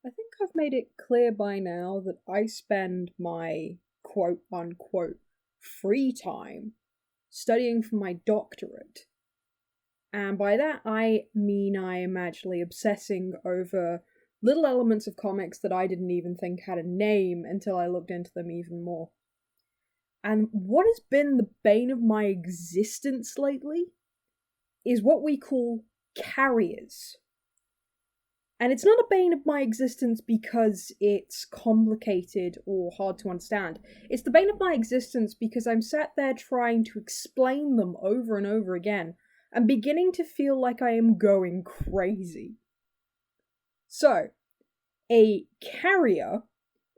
I think I've made it clear by now that I spend my quote unquote free time studying for my doctorate. And by that I mean I am actually obsessing over little elements of comics that I didn't even think had a name until I looked into them even more. And what has been the bane of my existence lately is what we call carriers. And it's not a bane of my existence because it's complicated or hard to understand. It's the bane of my existence because I'm sat there trying to explain them over and over again and beginning to feel like I am going crazy. So, a carrier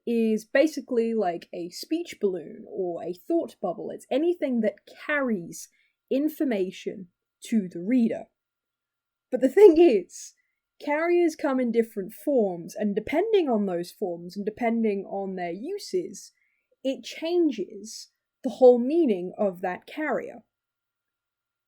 is basically like a speech balloon or a thought bubble. It's anything that carries information to the reader. But the thing is, carriers come in different forms, and depending on those forms and depending on their uses, it changes the whole meaning of that carrier.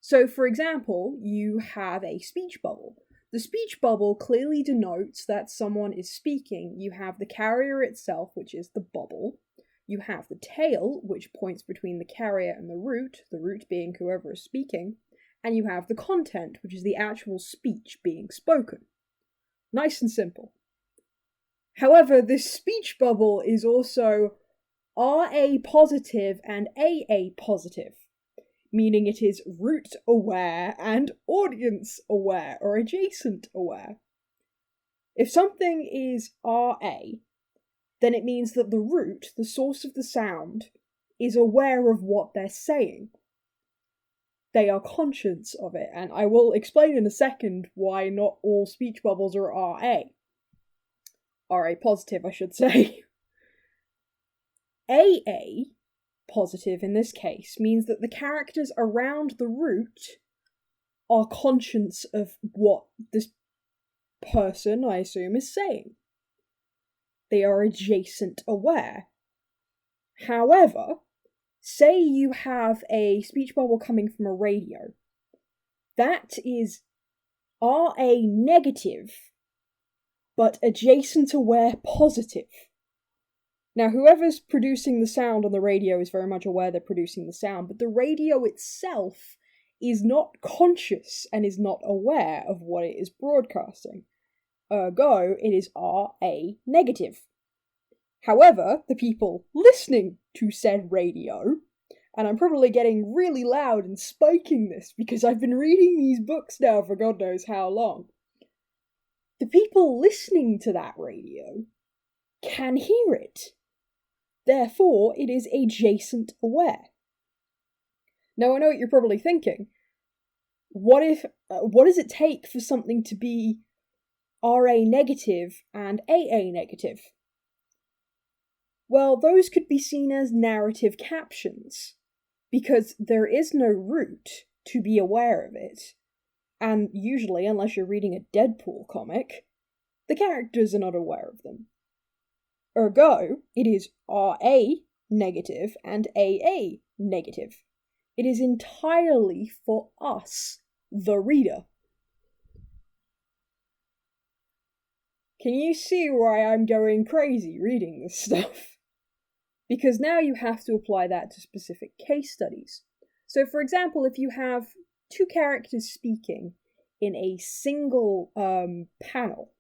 So, for example, you have a speech bubble. The speech bubble clearly denotes that someone is speaking. You have the carrier itself, which is the bubble. You have the tail, which points between the carrier and the root being whoever is speaking. And you have the content, which is the actual speech being spoken. Nice and simple. However, this speech bubble is also RA positive and AA positive, meaning it is root aware and audience aware or adjacent aware. If something is RA, then it means that the root, the source of the sound, is aware of what they're saying. They are conscious of it, and I will explain in a second why not all speech bubbles are RA. RA positive, I should say. AA positive in this case means that the characters around the root are conscious of what this person, I assume, is saying. They are adjacent aware. However, say you have a speech bubble coming from a radio. That is RA negative, but adjacent aware positive. Now, whoever's producing the sound on the radio is very much aware they're producing the sound, but the radio itself is not conscious and is not aware of what it is broadcasting. Ergo, it is RA negative. However, the people listening to said radio, and I'm probably getting really loud and spiking this because I've been reading these books now for God knows how long. The people listening to that radio can hear it. Therefore, it is adjacent aware. Now, I know what you're probably thinking. What does it take for something to be RA negative and AA negative? Well, those could be seen as narrative captions, because there is no root to be aware of it, and usually, unless you're reading a Deadpool comic, the characters are not aware of them. Ergo, it is RA negative and AA negative. It is entirely for us, the reader. Can you see why I'm going crazy reading this stuff? Because now you have to apply that to specific case studies. So, for example, if you have two characters speaking in a single panel,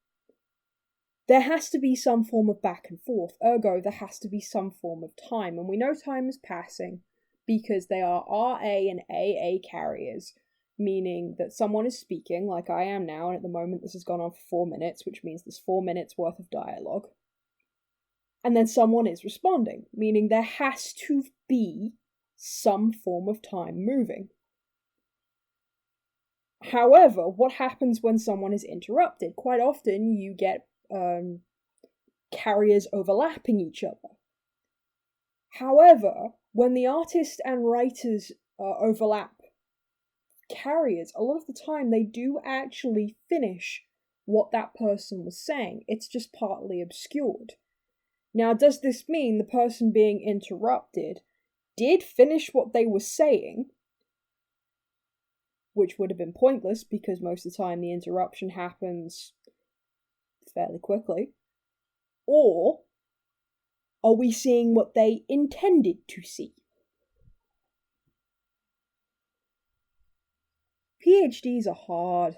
there has to be some form of back and forth. Ergo, there has to be some form of time. And we know time is passing because they are RA and AA carriers, meaning that someone is speaking, like I am now, and at the moment this has gone on for 4 minutes, which means there's 4 minutes worth of dialogue. And then someone is responding, meaning there has to be some form of time moving. However, what happens when someone is interrupted? Quite often you get carriers overlapping each other. However, when the artist and writers overlap carriers, a lot of the time they do actually finish what that person was saying. It's just partly obscured. Now, does this mean the person being interrupted did finish what they were saying, which would have been pointless because most of the time the interruption happens fairly quickly, Or are we seeing what they intended to see? PhDs are hard.